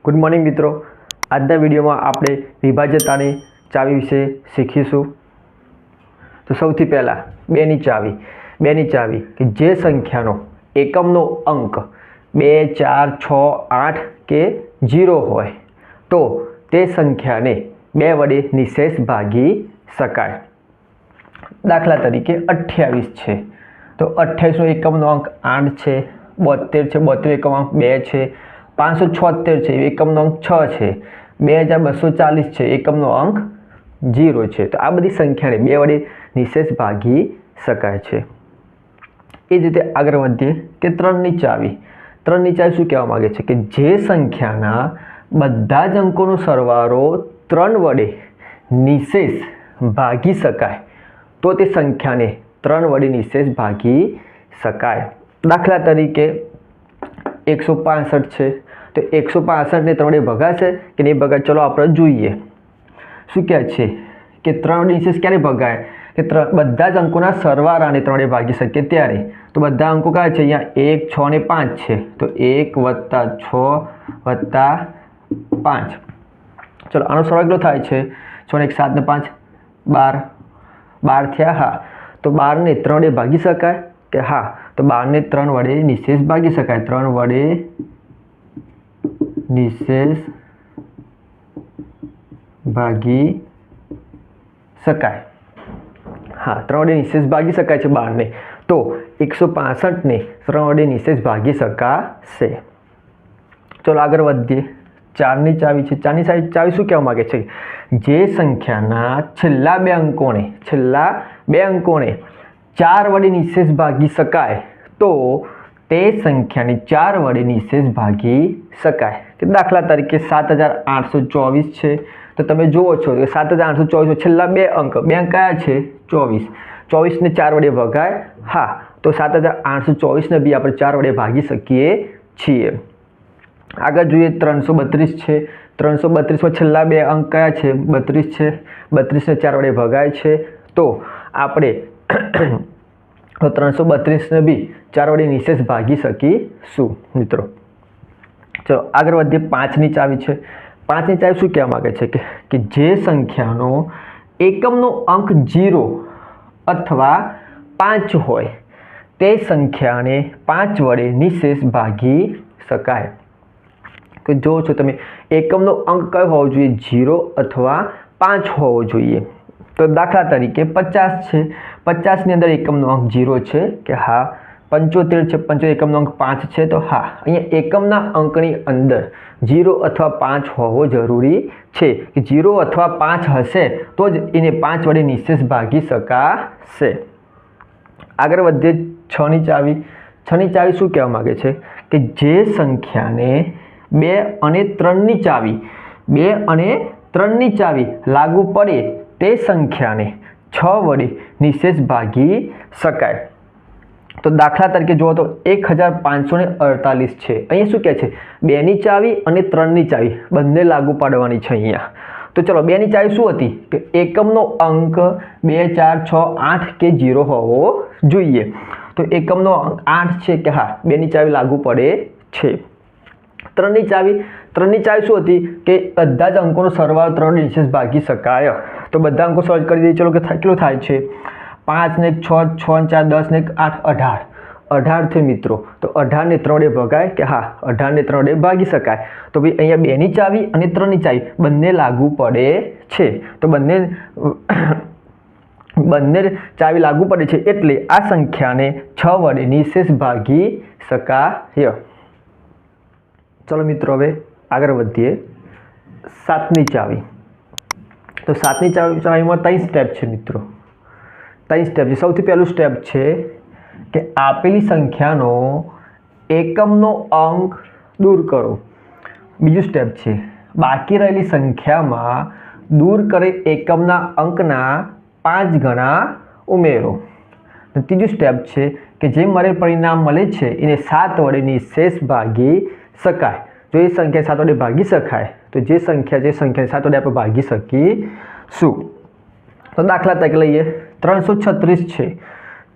Good morning मित्रों। आजना video में आपणे विभाज्यतानी चावी विषे शीखीशुं। तो सौथी पहला बेनी चावी कि जे संख्यानो एकमनो अंक 2, 4, 6, 8 के 0 होय तो ते संख्याने 2 वडे निशेष भागी शकाय। दाखला तरीके 28 छे तो 28 नो एकमनो अंक 8 छे, 72 छे 72 एकम अंक 2 छे, 576 છે એકમનો અંક 6 છે, 2240 છે એકમનો અંક 0 છે। તો આ બધી સંખ્યાને 2 વડે નિશેષ ભાગી શકાય છે। એ જ રીતે આગળ વધીએ કે 3 ની ચાવી શું કહેવા માંગે છે કે જે સંખ્યાના બધા જ અંકોનો સરવાળો 3 વડે નિશેષ ભાગી શકાય તો તે સંખ્યાને 3 વડે નિશેષ ભાગી શકાય। દાખલા તરીકે 165 છે तो 165 ने 3 वडे भगाशे कि नहीं भगाय? चलो आपणे जोईए शुं कहे छे कि 3 वडे निशेष क्यारे भगाय कि बधा ज अंकोना सरवाळाने 3 वडे भागी शकीए त्यारे। तो बधा अंको कया छे? अहींया 1, 6 ने 5 छे तो 1 + 6 + 5। चलो आनो सरवाळो કેટલો થાય છે? 6 ने 1 7 ने 5 12 थया। हाँ तो 12 ने 3 वडे भागी शकाय कि हाँ? तो 12 ने 3 वडे निशेष भागी शकाय। 3 वडे निशेष भागी शकाय। हाँ 3 वडे निशेष भागी शकाय छे 12 ने। तो 165 ने 3 वडे निशेष भागी शकाशे। चलो आगळ वधीए। 4 ની ચાવી છે। 4 ની ચાવી શું કહેવા માંગે છે? જે સંખ્યાના છેલ્લા બે અંકોને 4 વડે નિશેષ ભાગી શકાય તો તે સંખ્યાને 4 વડે નિશેષ ભાગી શકાય। કે દાખલા તરીકે 7824 છે તો તમે જુઓ છો કે 7824 છેલ્લા બે અંક કયા છે? 24 ને 4 વડે ભગાય? હા તો 7824 ને બી આપણે 4 વડે ભાગી શકીએ છીએ। આગળ જોઈએ 332 છે। 332 માં છેલ્લા બે અંક કયા છે? 32 છે। 32 ને 4 વડે ભગાય છે તો આપણે 332 ने भी 4 वडे निशेष भागी शकीशुं मित्रों। चलो आगळ वधीए। 5 ની ચાવી છે। 5 ની ચાવી શું કહેવા માંગે છે કે જે સંખ્યાનો એકમનો અંક 0 अथवा 5 होय ते संख्याने 5 वडे निशेष भागी शकाय। तो जो छो तमे एकमनो अंक कयो होवो जोईए? 0 अथवा 5 होवो जोईए। तो दाखला तरीके 50 है। 50 अंदर एकमनो अंक 0 है कि हाँ? 75 है। 75 एकमनो अंक 5 है तो हाँ अहीं एकमना अंकनी अंदर 0 अथवा 5 होवो जरूरी है कि 0 अथवा 5 हशे तो ज एने 5 वडे निशेष भागी शकाशे। आगळ वधीए। 6 ની ચાવી। 6 ની ચાવી શું કહેવા માંગે છે કે જે સંખ્યાને 2 અને 3 ની ચાવી 2 અને 3 ની ચાવી लागू पड़े ते संख्याने 6 वडे निशेष भागी शकाय। तो दाखला तरीके जो तो 1548 है। अहीं शुं कहे छे? 2 ની ચાવી અને 3 ની ચાવી बंने लागू पाडवानी छे अहींया। तो चलो 2 ની ચાવી शुं हती के एकमनो अंक 2, 4, 6, 8 के 0 होवो जोईए। तो एकमनो अंक 8 छे कि हाँ 2 ની ચાવી लागू पड़े छे। 3 ની ચાવી શું હતી કે બધા જ અંકોનો સરવાળો 3 વડે નિશેષ ભાગી શકાય। તો બધા અંકો સર્ચ કરી દઈએ। ચલો કે કેટલું થાય છે? 5 ને 6, 6 ને 4 10 ને 8 18 થયું મિત્રો। તો 18 ने 3 વડે ભગાય કે હા? 18 ने 3 વડે ભાગી શકાય। તો ભાઈ અહીંયા 2 ની ચાવી અને 3 ની ચાવી બંને લાગુ પડે છે। તો બંને ચાવી લાગુ પડે છે એટલે આ સંખ્યાને 6 વડે નિશેષ ભાગી શકાય। चलो मित्रों हवे आगळ वधीए। 7 ની ચાવી। तो 7 ની ચાવીमां 3 स्टेप है मित्रों। 3 स्टेप है। सौथी पहलू स्टेप है कि आपेली संख्यानो एकमनो अंक दूर करो। बीजू स्टेप है बाकी रहेली संख्यामां दूर करे एकमना अंकना 5 गणा उमेरो। तीजू स्टेप है कि जे मळेल परिणाम मळे छे एने 7 वडे निशेष भागी शकाय। जो ये संख्या 7 वडे भागी शकाय तो जे संख्या 7 वडे आपणे भागी शकीशुं। तो दाखला तरीके लईए 336 है।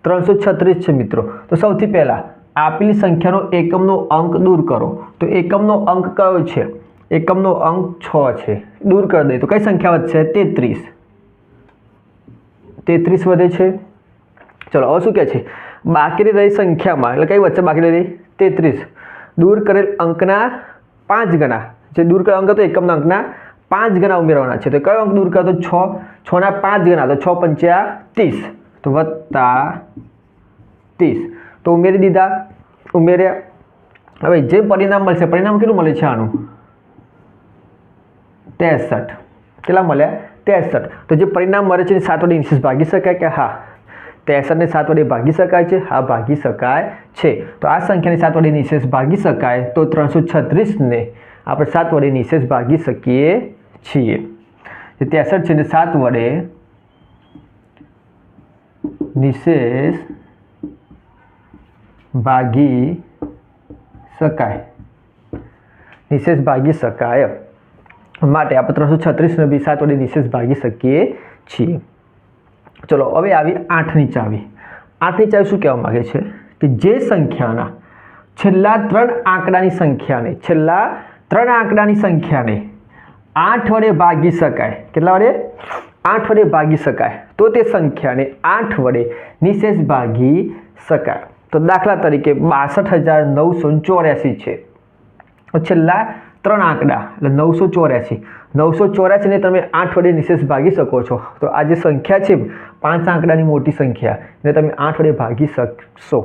336 है मित्रों। तो सौथी पहला आपेली संख्यानो एकमनो अंक दूर करो। तो एकमनो अंक कयो छे? એકમનો અંક 6 છે, દૂર કરી દઈએ તો કઈ સંખ્યા વધશે? 33. 33 વધે છે. ચલો હવે શું કહે છે? બાકી રહેલી સંખ્યામાં એટલે કઈ વચ્ચે બાકી રહી? 33. દૂર કરેલ અંકના 5 ગણા, જે દૂર કરેલ અંક હતો એકમના અંકના 5 ગણા ઉમેરવાના છે. તો કયો અંક દૂર કર્યો? 6. 6 ના 5 ગણા, તો 6 પંચા 30, તો વત્તા 30. તો ઉમેરી દીધા, ઉમેર્યા. હવે જે પરિણામ મળશે, પરિણામ કેટલું મળે છે આનું? 63. કેટલા મળ્યા? 63. તો જે પરિણામ મળે છે 7 વડે નિશેષ ભાગી શકાય કે? હા. 63 ને 7 વડે ભાગી શકાય છે? હા, ભાગી શકાય છે. તો આ સંખ્યાને 7 વડે નિશેષ ભાગી શકાય, તો 336 ને આપણે 7 વડે નિશેષ ભાગી શકીએ છીએ. જે 63 છે ને 7 વડે નિશેષ ભાગી શકાય, નિશેષ ભાગી શકાય માટે આપણે 336 ને બી 7 વડે નિશેષ ભાગી શકીએ છીએ. ચલો હવે આવી 8ની ચાવી. 8ની ચાવી શું કહેવા માંગે છે? કે જે સંખ્યાના છેલ્લા 3 આંકડાની સંખ્યાને 8 વડે ભાગી શકાય. કેટલા વડે? 8 વડે ભાગી શકાય, તો તે સંખ્યાને 8 વડે નિશેષ ભાગી શકાય. તો દાખલા તરીકે 62,984 છે. છેલ્લા 3 આંકડા એટલે 984 ને તમે 8 વડે નિશેષ ભાગી શકો છો. તો આ જે સંખ્યા છે 5 આંકડાની મોટી સંખ્યા, એને તમે 8 વડે ભાગી શકશો.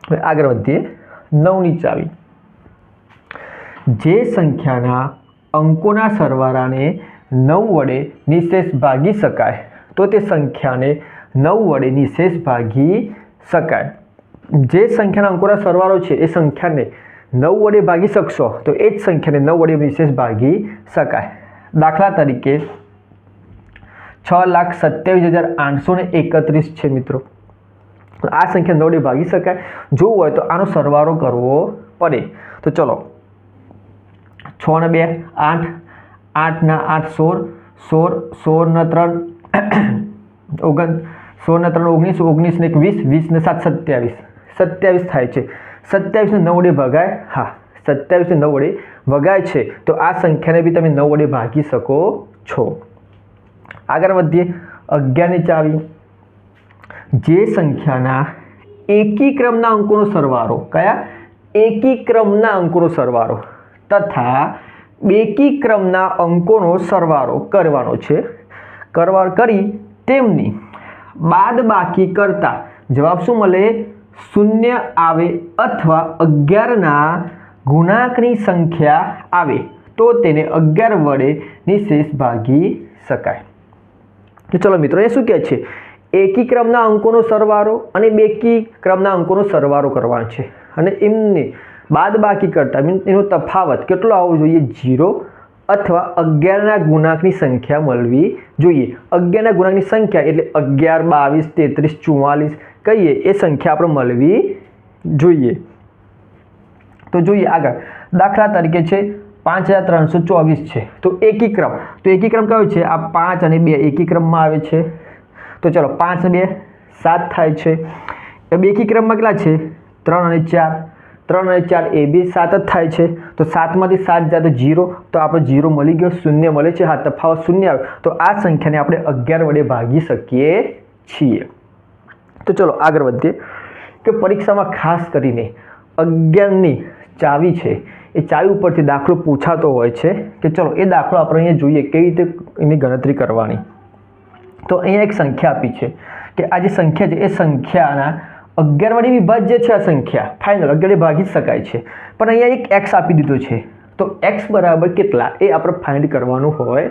હવે આગળ વધીએ. 9ની ચાવી. જે સંખ્યાના અંકોના સરવાળાને 9 વડે નિશેષ ભાગી શકાય, તો તે સંખ્યાને 9 વડે નિશેષ ભાગી શકાય. જે સંખ્યાના અંકોના સરવાળો છે એ સંખ્યાને 9 વડે ભાગી શકશો, તો એ જ સંખ્યાને 9 વડે નિશેષ ભાગી શકાય. દાખલા તરીકે 6,27,831 છે મિત્રો. આ સંખ્યા 9 વડે ભાગી શકાય. જોવું હોય તો આનો સરવાળો કરવો પડે. તો ચલો, 6 ને 2 8, 8 ના 8 16, 16 ના 3 19, 16 ના 3 19, 19 ને 20, 20 ને 7 27, 27 થાય છે. 27 ને 9 વડે ભગાય? હા, 27 ને 9 વડે ભગાય છે. તો આ સંખ્યાને બી તમે 9 વડે ભાગી શકો છો. આગળ વધીએ. 11ની ચાવી. જે સંખ્યાના એકી ક્રમના અંકોનો સરવાળો, કયા? એકી ક્રમના અંકોનો સરવાળો તથા બેકી ક્રમના અંકોનો સરવાળો કરવાનો છે. કરી તેમની બાદબાકી કરતા જવાબ શું મળે? 0 આવે અથવા 11ના ગુણાંકની સંખ્યા આવે, તો તેને 11 વડે નિશેષ ભાગી શકાય. તો ચલો મિત્રો, એ શું કહે છે? એકી ક્રમના અંકોનો સરવાળો અને બેકી ક્રમના અંકોનો સરવાળો કરવાનો છે, અને એમને બાદબાકી કરતા એનો તફાવત કેટલો આવવો જોઈએ? 0 અથવા 11ના ગુણાંકની સંખ્યા મળવી જોઈએ. 11ના ગુણાંકની સંખ્યા એટલે 11, 22, 33, 44 કહીએ એ સંખ્યા આપણે મળવી જોઈએ. તો જોઈએ આગળ. દાખલા તરીકે છે 5,324 છે. તો એકી ક્રમ, તો એકી ક્રમ કયો છે? આ 5 અને 2 એકી ક્રમમાં આવે છે. તો ચલો, 5 ને 2 7 થાય છે. બેકી ક્રમમાં કેટલા છે? 3 અને 4, 3 અને 4 એ બી 7 જ થાય છે. તો 7માંથી 7 જાય તો 0, તો આપણે 0 મળી ગયો, 0 મળે છે. હા, તફાવત 0 આવે. તો આ સંખ્યાને આપણે 11 વડે ભાગી શકીએ છીએ. તો ચલો આગળ વધીએ. કે પરીક્ષામાં ખાસ કરીને 11ની ચાવી છે, એ ચાવી ઉપરથી દાખલો પૂછાતો હોય છે. કે ચલો એ દાખલો આપણે અહીંયા જોઈએ કેવી રીતે એની ગણતરી કરવાની. તો અહીંયા એક સંખ્યા આપી છે કે આ જે સંખ્યા છે એ સંખ્યાના 11 વડે વિભાજ્ય છે. આ સંખ્યા ફાઇનલ 11 વડે ભાગી શકાય છે, પણ અહીંયા એક x આપી દીધો છે. તો x બરાબર કેટલા એ આપણે ફાઇન્ડ કરવાનું હોય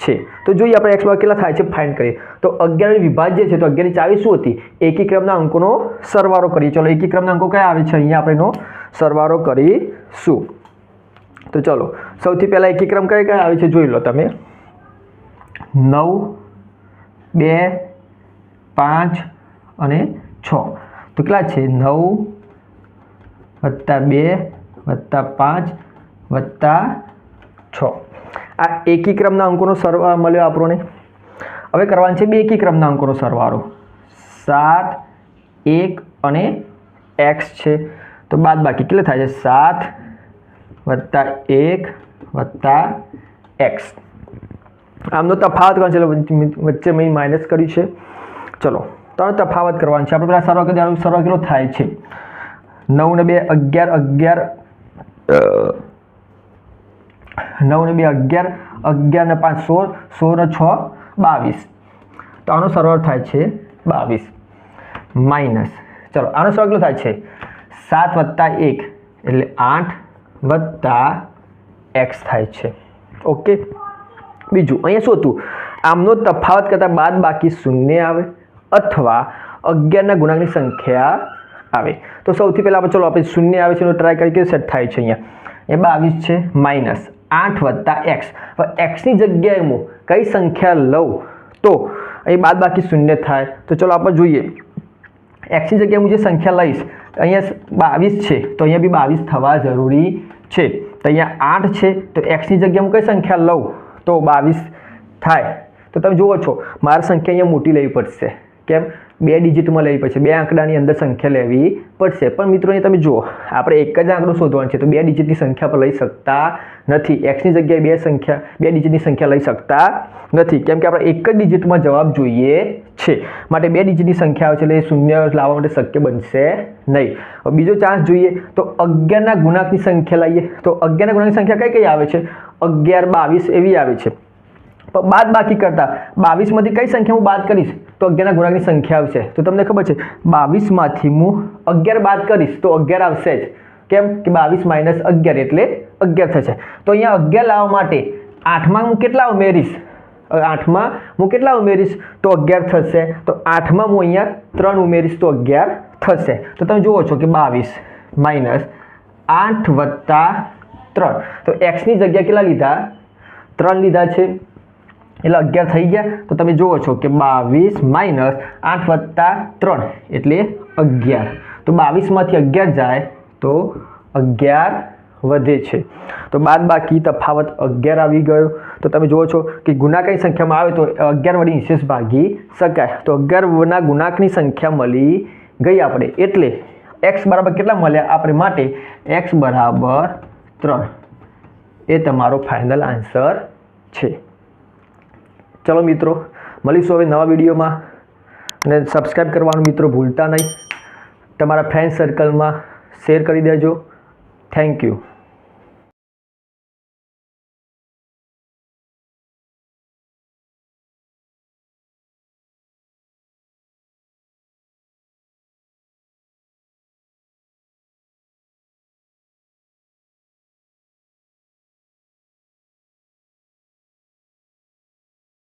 છે. તો જોઈએ આપણે x બરાબર કેટલા થાય છે ફાઇન્ડ કરીએ. તો 11 વડે વિભાજ્ય છે, તો 11 ની ચાવી શું હતી? એકી ક્રમના અંકોનો સરવાળો કરીએ. ચલો, એકી ક્રમના અંકો કયા આવે છે? અહીંયા આપણે એનો સરવાળો કરીશું. તો ચલો, સૌથી પહેલા એકી ક્રમ કયા કયા આવે છે જોઈ લો તમે. 9, 2, 5 અને 6. તો કેટલા છે? 9 + 2 + 5 + 6. આ એકી ક્રમના અંકોનો સરવાળો મળ્યો આપણને. હવે કરવાનો છે બેકી ક્રમના અંકોનો સરવાળો. 7, 1 અને x છે. તો બાદબાકી કેટલા થાય છે? 7 + 1 વત્તા એક્સ. આમનો તફાવત કરવાનો છે, વચ્ચે મેં માઇનસ કર્યું છે. ચલો 3 તફાવત કરવાનો છે. આપણે પેલા સરવાળો કરી દેવાનો. સરવાળો કેટલો થાય છે? 9 ને 2 11 9 ને 2 11 11 ને 5 16 16 ને 6 22. તો આનો સરવાળો થાય છે 22 માઇનસ. ચલો આનો સરવાળો કેટલો થાય છે? 7 વત્તા 1 એટલે 8 વત્તા એક્સ થાય છે. ઓકે. બીજું અહીંયા શું હતું? આમનો તફાવત કરતાં બાદ બાકી શૂન્ય આવે અથવા 11 ના ગુણાંકની સંખ્યા આવે. તો સૌથી પહેલાં ચલો આપણે શૂન્ય આવે છે એનો ટ્રાય કરીએ કે સેટ થાય છે. અહીંયા 22 છે માઇનસ 8 વત્તા એક્સ. હવે એક્સની જગ્યાએ હું કઈ સંખ્યા લઉં તો અહીં બાદ બાકી શૂન્ય થાય. તો ચલો આપણે જોઈએ. એક્સની જગ્યાએ હું જે સંખ્યા લઈશ, અહીંયા 22 છે તો અહીંયા બી 22 થવા જરૂરી છે. તો અહીંયા 8 છે તો એક્સની જગ્યાએ હું કઈ સંખ્યા લઉં તો 22 થાય. તો તમે જુઓ છો મારે સંખ્યા અહીંયા મોટી લેવી પડશે. કેમ? 2 ડિજિટમાં લેવી પડશે, 2 આંકડાની અંદર સંખ્યા લેવી પડશે. પણ મિત્રો અહીંયા તમે જુઓ આપણે એક જ આંકડો શોધવાનો છે તો 2 ડિજિટની સંખ્યા પર લઈ શકતા નથી. એક્સની જગ્યાએ 2 ડિજિટની સંખ્યા લઈ શકતા નથી. કેમ કે આપણે એક જ ડિજિટમાં જવાબ જોઈએ છે. માટે 2 ડિજિટની સંખ્યા આવે છે એટલે શૂન્ય લાવવા માટે શક્ય બનશે નહીં. બીજો ચાન્સ જોઈએ તો 11 ના ગુણાંકની સંખ્યા લઈએ. તો 11 ના ગુણાંકની સંખ્યા કઈ આવે છે? 11 22 એવી આવે છે. પણ બાદ બાકી કરતા 22 માંથી કઈ સંખ્યા હું બાદ કરીશ તો 11 ના ગુણાંકની સંખ્યા આવશે. તો તમને ખબર છે 22 માંથી હું 11 બાદ કરીશ તો 11 આવશે જ. કેમ કે 22 માઇનસ 11 એટલે 11 થશે. તો અહીંયા 11 લાવવા માટે 8માં હું કેટલા ઉમેરીશ? 8માં હું કેટલા ઉમેરીશ તો 11 થશે. તો 8માં હું અહીંયા 3 ઉમેરીશ તો 11 થશે. તો તમે જુઓ છો કે 22 માઇનસ 8 વત્તા 3. તો એક્સની જગ્યા કેટલા લીધા? 3 લીધા છે એટલે 11 થઈ ગયા. તો તમે જુઓ છો કે 22 માઇનસ 8 વત્તા 3 એટલે 11. તો 22 માંથી 11 જાય તો 11 વધે છે. તો બાદ બાકી તફાવત 11 આવી ગયો. તો તમે જુઓ છો કે ગુણાકારની સંખ્યામાં આવે તો 11 વડે નિશેષ ભાગી શકાય. તો 11 ના ગુણાંકની સંખ્યા મળી ગઈ આપણે. એટલે x બરાબર કેટલા મળ્યા આપણે? માટે x બરાબર 3 એ તમારો ફાઇનલ આન્સર છે. ચલો મિત્રો મળીશું હવે નવા વિડીયોમાં. અને સબસ્ક્રાઈબ કરવાનું મિત્રો ભૂલતા નહીં. તમારા ફ્રેન્ડ સર્કલમાં શેર કરી દેજો. Thank you.